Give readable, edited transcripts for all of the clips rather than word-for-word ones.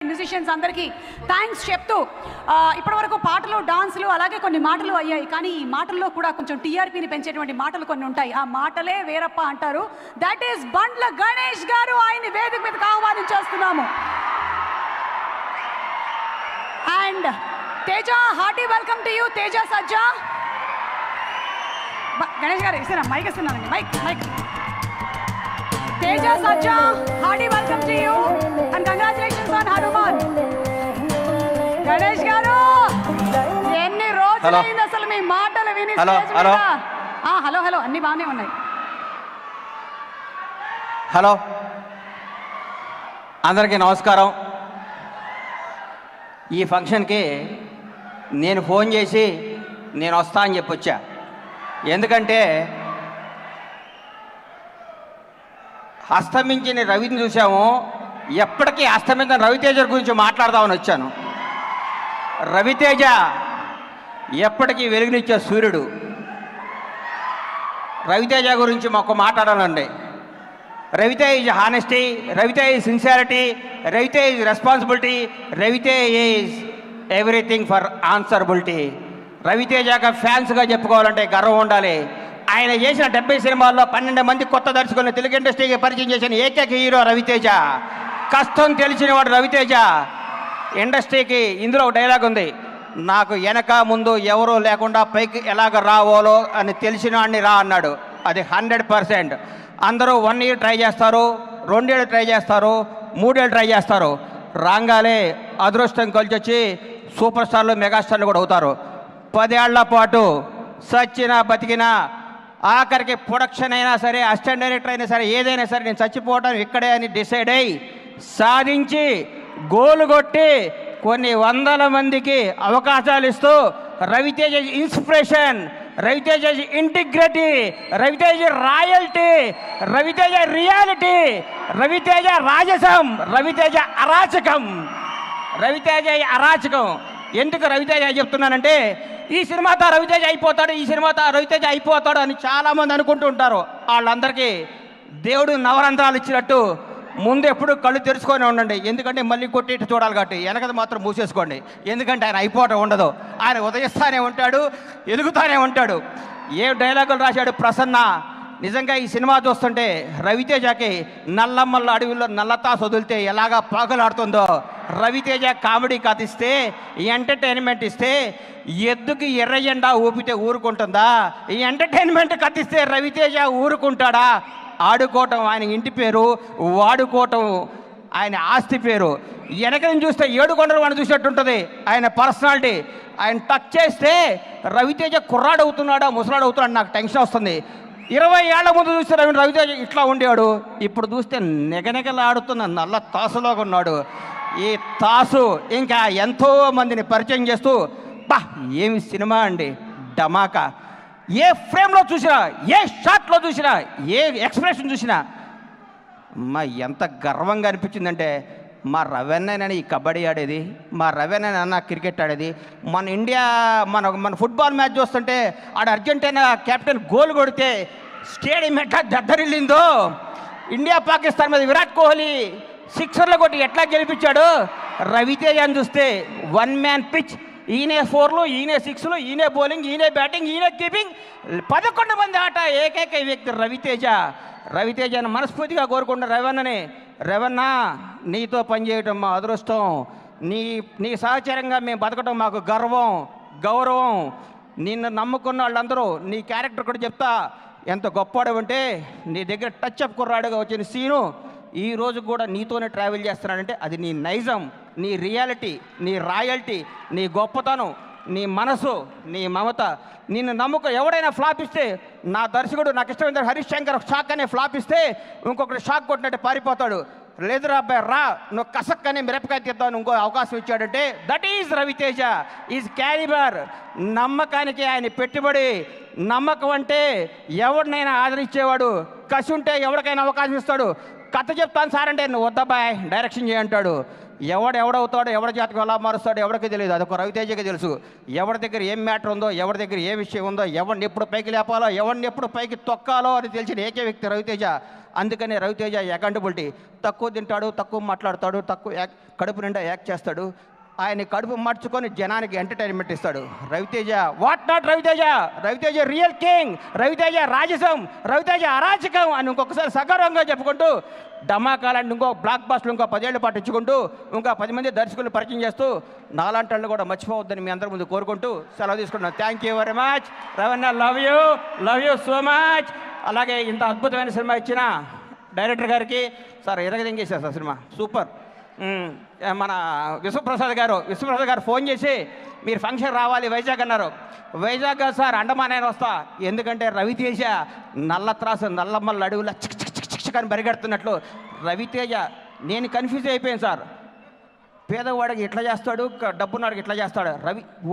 Musicians అందరికీ thanks చెప్తూ ఇప్పటివరకు పాటలు డాన్సులు అలాగే కొన్ని మాటలు అయ్యాయి. కానీ ఈ మాటల్లో కూడా కొంచెం టీఆర్పీని పెంచేటువంటి మాటలు కొన్ని ఉంటాయి. ఆ మాటలే వేరప్ప అంటారు. దట్ ఈస్ బండ్ల గణేష్ గారు. ఆయన వేదిక మీదకి ఆహ్వానించేస్తున్నాము. And Teja, hearty welcome to you. Teja Sajja. Ganesh గారు ఇస్తున్నా, మైక్ ఇస్తున్నానండి. Mic Teja Sajja, hearty welcome to you and congratulations on Hanuman. Ganesh garu, enni rojulaindi asalu mee maatalu vini stage meeda. Hello anni baane unnai. Hello అందరికీ నమస్కారం. ఈ ఫంక్షన్కి నేను phone చేసి నేను వస్తా అని చెప్పొచ్చా. ఎందుకంటే అస్తమించిన రవిని చూసాము, ఎప్పటికీ అస్తమించిన రవితేజ గురించి మాట్లాడదామని వచ్చాను. రవితేజ ఎప్పటికీ వెలుగునిచ్చే సూర్యుడు. రవితేజ గురించి మాకు మాట్లాడాలండి. Raviteja is honesty, Raviteja is sincerity, Raviteja is responsibility, Raviteja is everything for answerability. రవితేజగా ఫ్యాన్స్గా చెప్పుకోవాలంటే గర్వం ఉండాలి. ఆయన చేసిన 70 సినిమాల్లో 12 మంది కొత్త దర్శకులను తెలుగు ఇండస్ట్రీకి పరిచయం చేసిన ఏకైక హీరో రవితేజ. కష్టం తెలిసిన వాడు రవితేజ. ఇండస్ట్రీకి ఇందులో ఒక డైలాగ్ ఉంది, నాకు వెనక ముందు ఎవరూ లేకుండా పైకి ఎలాగ రావాలో అని తెలిసిన వాడిని రా అన్నాడు. అది 100%. అందరూ 1 ఇయర్ ట్రై చేస్తారు, 2 ఏళ్ళు ట్రై చేస్తారు, 3 ఏళ్ళు ట్రై చేస్తారు. రాగానే అదృష్టం కలిసి వచ్చి సూపర్ స్టార్లు, మెగాస్టార్లు కూడా అవుతారు. 10 ఏళ్ల పాటు సచ్చినా బతికినా ఆఖరికి ప్రొడక్షన్ అయినా సరే, అసిస్టెంట్ డైరెక్టర్ అయినా సరే, ఏదైనా సరే నేను చచ్చిపోవడం ఇక్కడే అని డిసైడ్ అయ్యి సాధించి గోలు కొట్టి కొన్ని వందల మందికి అవకాశాలు ఇస్తూ Raviteja inspiration, Raviteja integrity, Raviteja royalty, Raviteja reality, Raviteja రాజసం, రవితేజ అరాచకం. రవితేజ అరాచకం. ఎందుకు రవితేజ చెప్తున్నానంటే ఈ సినిమాతో రవితేజ అయిపోతాడు, ఈ సినిమాతో రవితేజ అయిపోతాడు అని చాలామంది అనుకుంటూ ఉంటారు. వాళ్ళందరికీ దేవుడు నవరంధ్రాలు ఇచ్చినట్టు ముందు ఎప్పుడు కళ్ళు తెరుచుకొని ఉండండి. ఎందుకంటే మళ్ళీ కొట్టి చూడాలి కాబట్టి. వెనకది మాత్రం మూసేసుకోండి. ఎందుకంటే ఆయన అయిపోవటం ఉండదు. ఆయన ఉదయిస్తానే ఉంటాడు, ఎదుగుతానే ఉంటాడు. ఏ డైలాగులు రాశాడు ప్రసన్న. నిజంగా ఈ సినిమా చూస్తుంటే రవితేజకి నల్లమ్మల అడవిలో నల్లతా వదిలితే ఎలాగా పాకులాడుతుందో, రవితేజ కామెడీ కథ ఇస్తే, ఎంటర్టైన్మెంట్ ఇస్తే, ఎద్దుకి ఎర్ర జెండా ఊపితే ఊరుకుంటుందా? ఈ ఎంటర్టైన్మెంట్ కథిస్తే రవితేజ ఊరుకుంటాడా? ఆడుకోవటం ఆయన ఇంటి పేరు, వాడుకోవటం ఆయన ఆస్తి పేరు. వెనకని చూస్తే 7 కొండలు వాడిని చూసినట్టుంటుంది ఆయన పర్సనాలిటీ. ఆయన టచ్ చేస్తే రవితేజ కుర్రాడు అవుతున్నాడా ముసలాడు అవుతున్నాడు నాకు టెన్షన్ వస్తుంది. 20 ఏళ్ల ముందు చూస్తే రవితేజ ఇట్లా ఉండేవాడు, ఇప్పుడు చూస్తే నెగనెగలాడుతున్న నల్ల తాసులాగా ఉన్నాడు. ఈ తాసు ఇంకా ఎంతో మందిని పరిచయం చేస్తూ ఏమి సినిమా అండి, ధమాకా. ఏ ఫ్రేమ్లో చూసినా, ఏ షాట్లో చూసినా, ఏ ఎక్స్ప్రెషన్ చూసినా ఎంత గర్వంగా అనిపించిందంటే, మా రవెన్నైనా ఈ కబడ్డీ ఆడేది, మా రవెన్నైనా క్రికెట్ ఆడేది. మన ఇండియా మన ఫుట్బాల్ మ్యాచ్ చూస్తుంటే ఆడ అర్జెంటీనా కెప్టెన్ గోల్ కొడితే స్టేడియం ఎట్లా దద్దరిల్లిందో, ఇండియా పాకిస్తాన్ మీద విరాట్ కోహ్లీ 6 కొట్టి ఎట్లా గెలిపించాడు, రవితేజ అని చూస్తే 1 మ్యాన్ పిచ్. ఈయనే 4లు, ఈయనే 6లు, ఈయనే బౌలింగ్, ఈయనే బ్యాటింగ్, ఈయనే కీపింగ్. 11 మంది ఆట ఏకైక వ్యక్తి రవితేజ. రవితేజను మనస్ఫూర్తిగా కోరుకుంటున్న రవణ నీతో పనిచేయటం మా అదృష్టం. నీ సహచరంగా మేము బతకటం మాకు గర్వం, గౌరవం. నిన్ను నమ్ముకున్న వాళ్ళందరూ నీ క్యారెక్టర్ కూడా చెప్తా ఎంత గొప్పవాడంటే, నీ దగ్గర టచ్ అప్ కుర్రాడుగా వచ్చిన సీను ఈ రోజు కూడా నీతోనే ట్రావెల్ చేస్తున్నాడంటే అది నీ నైజం, నీ రియాలిటీ, నీ రాయల్టీ, నీ గొప్పతనం, నీ మనసు, నీ మమత. నిన్ను నమ్ముక ఎవడైనా ఫ్లాప్ ఇస్తే, నా దర్శకుడు నాకు ఇష్టమైన హరీష్ శంకర్ షాక్ అనే ఫ్లాప్ ఇస్తే ఇంకొకటి షాక్ కొట్టినట్టు పారిపోతాడు. లేదురా అబ్బాయి రా, నువ్వు కసక్కనే మిరపకాయ తీద్దాను ఇంకో అవకాశం ఇచ్చాడంటే that is Ravi Teja. Is calibre. నమ్మకానికి ఆయన పెట్టుబడి. నమ్మకం అంటే ఎవరినైనా ఆదరించేవాడు. కసి ఉంటే ఎవరికైనా అవకాశం ఇస్తాడు. కథ చెప్తాను సార్ అంటే నువ్వు వద్దబ్బాయ్ డైరెక్షన్ చేయంటాడు. ఎవడవుతాడో ఎవడ జాతకం ఎలా మారుస్తాడో ఎవరికి తెలియదు, అదొక రవితేజకి తెలుసు. ఎవరి దగ్గర ఏం మ్యాటర్ ఉందో, ఎవరి దగ్గర ఏ విషయం ఉందో, ఎవరిని ఎప్పుడు పైకి లేపాలో, ఎవరిని ఎప్పుడు పైకి తొక్కాలో అని తెలిసిన ఏకే వ్యక్తి రవితేజ. అందుకని రవితేజ అకౌంటబిలిటీ. తక్కువ తింటాడు, తక్కువ మాట్లాడతాడు, తక్కువ కడుపు నిండా యాక్ట్ చేస్తాడు. ఆయన కడుపు మార్చుకొని జనానికి ఎంటర్టైన్మెంట్ ఇస్తాడు Raviteja. What not Raviteja? Raviteja real king, Raviteja రాజసం, రవితేజ అరాచకం అని ఇంకొకసారి సగర్వంగా చెప్పుకుంటూ ధమాకాలని ఇంకో బ్లాక్ బాస్టర్లు ఇంకో 10 ఏళ్ల పాటు ఇచ్చుకుంటూ ఇంకా 10 మంది దర్శకులు పరిచయం చేస్తూ నాలాంటి వాళ్ళు కూడా మర్చిపోవద్దని మీ అందరి ముందు కోరుకుంటూ సెలవు తీసుకుంటున్నాను. Thank you very much Ravana. Love you so much. అలాగే ఇంత అద్భుతమైన సినిమా ఇచ్చిన డైరెక్టర్ గారికి సార్ ఎరగదెంగేశారు సార్ సినిమా సూపర్. మన విశ్వప్రసాద్ గారు ఫోన్ చేసి మీరు ఫంక్షన్ రావాలి వైజాగ్ అన్నారు. వైజాగ్ సార్ అండమాన్ అయినా వస్తా, ఎందుకంటే రవితేజ నల్ల త్రాసు నల్లమ్మల అడవుల చిక్ అని పరిగెడుతున్నట్లు రవితేజ. నేను కన్ఫ్యూజ్ అయిపోయాను సార్. పేదవాడికి ఇట్లా చేస్తాడు, డబ్బున్నాడికి ఇట్లా చేస్తాడు.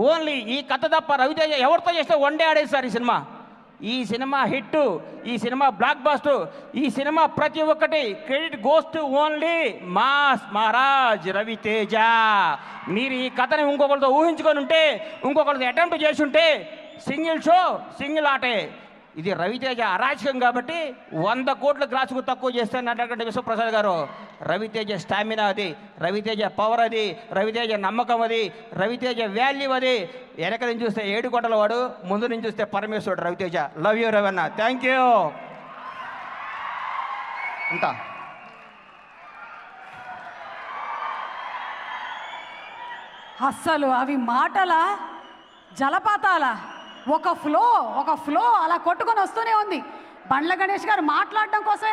ఓన్లీ ఈ కథ తప్ప రవితేజ ఎవరితో చేస్తే వన్ డే ఆడేది సార్ ఈ సినిమా హిట్, ఈ సినిమా బ్లాక్ బాస్టర్, ఈ సినిమా ప్రతి ఒక్కటి credit goes to only mass Maharaj Ravi Teja. మీరు ఈ కథని ఇంకొకరితో ఊహించుకొని ఉంటే, ఇంకొకరితో అటెంప్ట్ చేసి ఉంటే సింగిల్ షో సింగిల్ ఆటే. ఇది రవితేజ అరాచకం కాబట్టి 100 కోట్ల గ్రాసుకు తక్కువ చేస్తానన్నటువంటి విశ్వప్రసాద్ గారు. రవితేజ స్టామినా అది, రవితేజ పవర్ అది, రవితేజ నమ్మకం అది, రవితేజ వాల్యూ అది. వెనక నుంచి చూస్తే 7 కోటల వాడు, ముందు నుంచి చూస్తే పరమేశ్వరుడు Raviteja. Love you Ravana. Thank you. అంతా అస్సలు అవి మాటల జలపాతాల ఒక ఫ్లో అలా కొట్టుకొని వస్తూనే ఉంది. బండ్ల గణేష్ గారు మాట్లాడడం కోసమే